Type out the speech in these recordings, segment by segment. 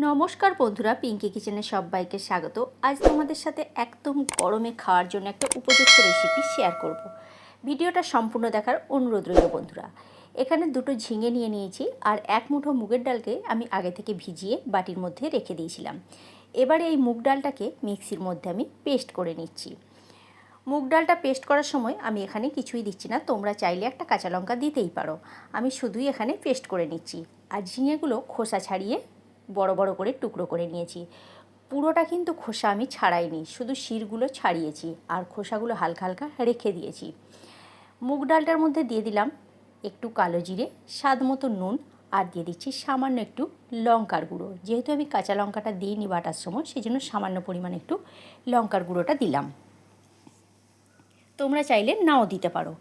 নমস্কার বন্ধুরা, পিঙ্কি কিচেনে সবাইকে স্বাগত। আজ তোমাদের সাথে একদম গরমে খাওয়ার জন্য একটা উপযুক্ত রেসিপি শেয়ার করব। ভিডিওটা সম্পূর্ণ দেখার অনুরোধ রইল বন্ধুরা। এখানে দুটো ঝিঙে নিয়ে নিয়েছি আর এক মুঠো মুগের ডালকে আমি আগে থেকে ভিজিয়ে বাটির মধ্যে রেখে দিয়েছিলাম। এবারে এই মুগ ডালটাকে মিক্সির মধ্যে আমি পেস্ট করে নিচ্ছি। মুগ ডালটা পেস্ট করার সময় আমি এখানে কিছুই দিচ্ছি না, তোমরা চাইলে একটা কাঁচা লঙ্কা দিতেই পারো। আমি শুধুই এখানে পেস্ট করে নিচ্ছি। আর ঝিঙেগুলো খোসা ছাড়িয়ে বড় বড় করে টুকরো করে নিয়েছি। পুরোটা কিন্তু খোসা আমি ছাড়াইনি, শুধু শিরগুলো ছাড়িয়েছি আর খোসাগুলো হালকা হালকা রেখে দিয়েছি। মুগ ডালটার মধ্যে দিয়ে দিলাম একটু কালো জিরে, স্বাদ মতো নুন, আর দিয়ে দিচ্ছি সামান্য একটু লঙ্কার গুঁড়ো। যেহেতু আমি কাঁচা লঙ্কাটা দিইনি বাটার সময়, সেই জন্য সামান্য পরিমাণে একটু লঙ্কার গুঁড়োটা দিলাম। তোমরা চাইলে নাও দিতে পারো।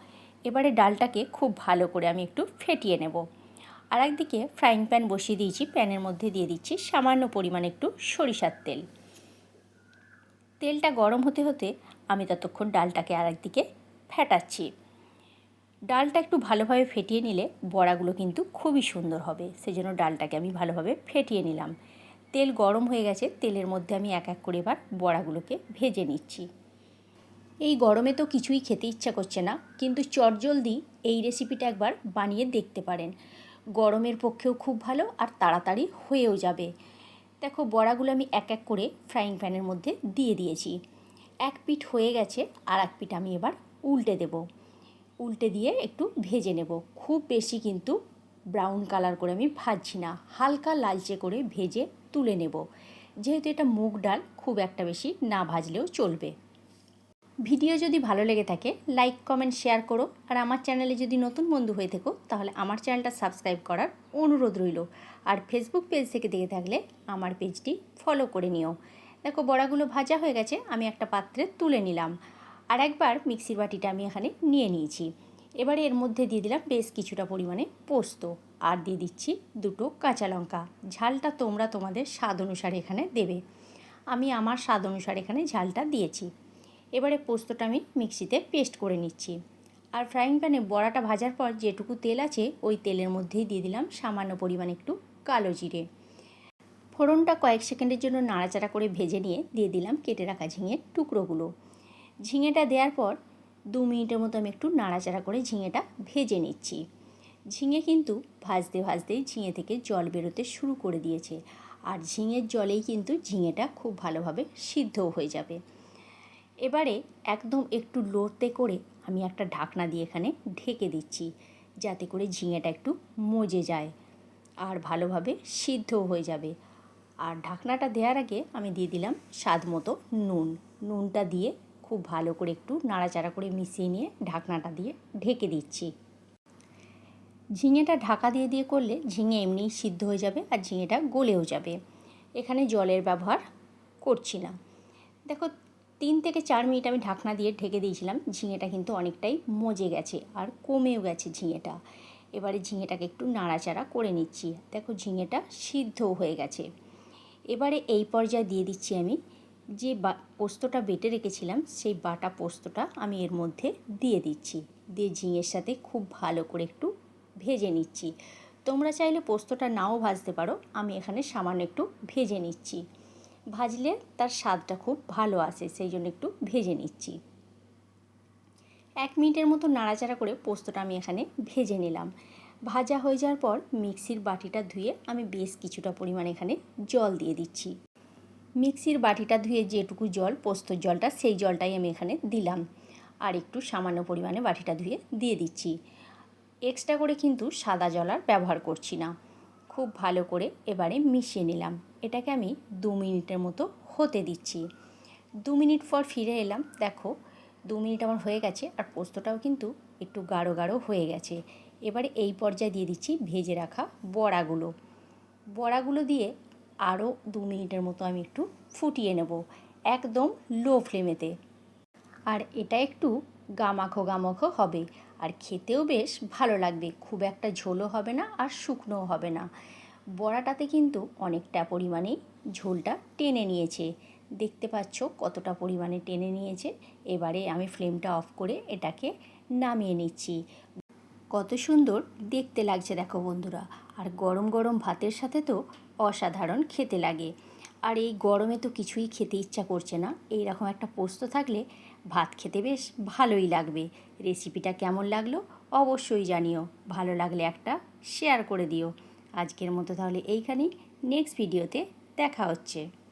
এবারে ডালটাকে খুব ভালো করে আমি একটু ফেটিয়ে নেব। আর একদিকে ফ্রাইং প্যান বসিয়ে দিয়েছি, প্যানের মধ্যে দিয়ে দিচ্ছি সামান্য পরিমাণে একটু সরিষার তেল। তেলটা গরম হতে হতে আমি ততক্ষণ ডালটাকে আর একদিকে ফেটাচ্ছি। ডালটা একটু ভালোভাবে ফেটিয়ে নিলে বড়াগুলো কিন্তু খুবই সুন্দর হবে, সেজন্য ডালটাকে আমি ভালোভাবে ফেটিয়ে নিলাম। তেল গরম হয়ে গেছে, তেলের মধ্যে আমি এক এক করে এবার বড়াগুলোকে ভেজে নিচ্ছি। এই গরমে তো কিছুই খেতে ইচ্ছা করছে না, কিন্তু চটজলদি এই রেসিপিটা একবার বানিয়ে দেখতে পারেন। গরমের পক্ষেও খুব ভালো আর তাড়াতাড়ি হয়েও যাবে। দেখো, বড়াগুলো আমি এক এক করে ফ্রাইং প্যানের মধ্যে দিয়ে দিয়েছি। এক পিঠ হয়ে গেছে, আর এক পিঠ আমি এবার উল্টে দেব। উল্টে দিয়ে একটু ভেজে নেব। খুব বেশি কিন্তু ব্রাউন কালার করে আমি ভাজছি না, হালকা লালচে করে ভেজে তুলে নেব। যেহেতু এটা মুগ ডাল, খুব একটা বেশি না ভাজলেও চলবে। ভিডিও যদি ভালো লেগে থাকে লাইক কমেন্ট শেয়ার করো। আর আমার চ্যানেলে যদি নতুন বন্ধু হয়ে থাকো তাহলে আমার চ্যানেলটা সাবস্ক্রাইব করার অনুরোধ রইল। আর ফেসবুক পেজ থেকে দেখে থাকলে আমার পেজটি ফলো করে নিও। দেখো, বড়াগুলো ভাজা হয়ে গেছে, আমি একটা পাত্রে তুলে নিলাম। আর একবার মিক্সির বাটিটা আমি এখানে নিয়ে নিয়েছি। এবারে এর মধ্যে দিয়ে দিলাম বেশ কিছুটা পরিমাণে পোস্ত, আর দিয়ে দিচ্ছি দুটো কাঁচা লঙ্কা। ঝালটা তোমরা তোমাদের স্বাদ অনুসারে এখানে দেবে। আমি আমার স্বাদ অনুসারে এখানে ঝালটা দিয়েছি। এবারে পোস্তটা আমি মিক্সিতে পেস্ট করে নিচ্ছি। আর ফ্রাইং প্যানে বড়াটা ভাজার পর যেটুকু তেল আছে ওই তেলের মধ্যেই দিয়ে দিলাম সামান্য পরিমাণ একটু কালো জিরে। ফোড়নটা কয়েক সেকেন্ডের জন্য নাড়াচাড়া করে ভেজে নিয়ে দিয়ে দিলাম কেটে রাখা ঝিঙের টুকরোগুলো। ঝিঙেটা দেওয়ার পর 2 মিনিটের মতো আমি একটু নাড়াচাড়া করে ঝিঙেটা ভেজে নিচ্ছি। ঝিঙে কিন্তু ভাজতে ভাজতেই ঝিঙে থেকে জল বেরোতে শুরু করে দিয়েছে। আর ঝিঙের জলেই কিন্তু ঝিঙেটা খুব ভালোভাবে সিদ্ধও হয়ে যাবে। এবারে একদম একটু লোতে করে আমি একটা ঢাকনা দিয়ে এখানে ঢেকে দিচ্ছি, যাতে করে ঝিঙেটা একটু মজে যায় আর ভালোভাবে সিদ্ধও হয়ে যাবে। আর ঢাকনাটা দেওয়ার আগে আমি দিয়ে দিলাম স্বাদ মতো নুন। নুনটা দিয়ে খুব ভালো করে একটু নাড়াচাড়া করে মিশিয়ে নিয়ে ঢাকনাটা দিয়ে ঢেকে দিচ্ছি। ঝিঙেটা ঢাকা দিয়ে দিয়ে করলে ঝিঙে এমনিই সিদ্ধ হয়ে যাবে আর ঝিঙেটা গলেও যাবে। এখানে জলের ব্যবহার করছি না। দেখো, 3 থেকে 4 মিনিট আমি ঢাকনা দিয়ে ঢেকে দিয়েছিলাম। ঝিঙেটা কিন্তু অনেকটাই মজে গেছে আর কমেও গেছে ঝিঙেটা। এবারে ঝিঙেটাকে একটু নাড়াচাড়া করে নিচ্ছি। দেখো, ঝিঙেটা সিদ্ধও হয়ে গেছে। এবারে এই পর্যায়ে দিয়ে দিচ্ছি আমি যে পোস্তটা বেটে রেখেছিলাম, সেই বাটা পোস্তটা আমি এর মধ্যে দিয়ে দিচ্ছি। দিয়ে ঝিঙের সাথে খুব ভালো করে একটু ভেজে নিচ্ছি। তোমরা চাইলে পোস্তটা নাও ভাজতে পারো, আমি এখানে সামান্য একটু ভেজে নিচ্ছি। ভাজলে তার স্বাদটা খুব ভালো আসে, সেই জন্য একটু ভেজে নিচ্ছি। 1 মিনিটের মতো নাড়াচাড়া করে পোস্তটা আমি এখানে ভেজে নিলাম। ভাজা হয়ে যাওয়ার পর মিক্সির বাটিটা ধুয়ে আমি বেশ কিছুটা পরিমাণ এখানে জল দিয়ে দিচ্ছি। মিক্সির বাটিটা ধুয়ে যেটুকু জল, পোস্তর জলটা, সেই জলটাই আমি এখানে দিলাম। আর একটু সামান্য পরিমাণে বাটিটা ধুয়ে দিয়ে দিচ্ছি। এক্সট্রা করে কিন্তু সাদা জল আর ব্যবহার করছি না। খুব ভালো করে এবারে মিশিয়ে নিলাম। এটাকে আমি 2 মিনিটের মতো হতে দিচ্ছি। 2 মিনিট পর ফিরে এলাম। দেখো, 2 মিনিট আমার হয়ে গেছে আর পোস্তটাও কিন্তু একটু গাঢ় গাঢ় হয়ে গেছে। এবারে এই পর্যায়ে দিয়ে দিচ্ছি ভেজে রাখা বড়াগুলো। বড়াগুলো দিয়ে আরও 2 মিনিটের মতো আমি একটু ফুটিয়ে নেব, একদম লো ফ্লেমেতে। আর এটা একটু গামাখো গামাখো হবে আর খেতেও বেশ ভালো লাগবে। খুব একটা ঝোলও হবে না আর শুকনোও হবে না। বড়াটাতে কিন্তু অনেকটা পরিমাণেই ঝোলটা টেনে নিয়েছে। দেখতে পাচ্ছ কতটা পরিমাণে টেনে নিয়েছে। এবারে আমি ফ্লেমটা অফ করে এটাকে নামিয়ে নিচ্ছি। কত সুন্দর দেখতে লাগছে দেখো বন্ধুরা। আর গরম গরম ভাতের সাথে তো অসাধারণ খেতে লাগে। আর এই গরমে তো কিছুই খেতে ইচ্ছা করছে না, এইরকম একটা পোস্ত থাকলে ভাত খেতে বেশ ভালোই লাগবে। রেসিপিটা কেমন লাগলো অবশ্যই জানিও, ভালো লাগলে একটা শেয়ার করে দিও। আজকের মতো তাহলে এইখানেই, নেক্সট ভিডিওতে দেখা হচ্ছে।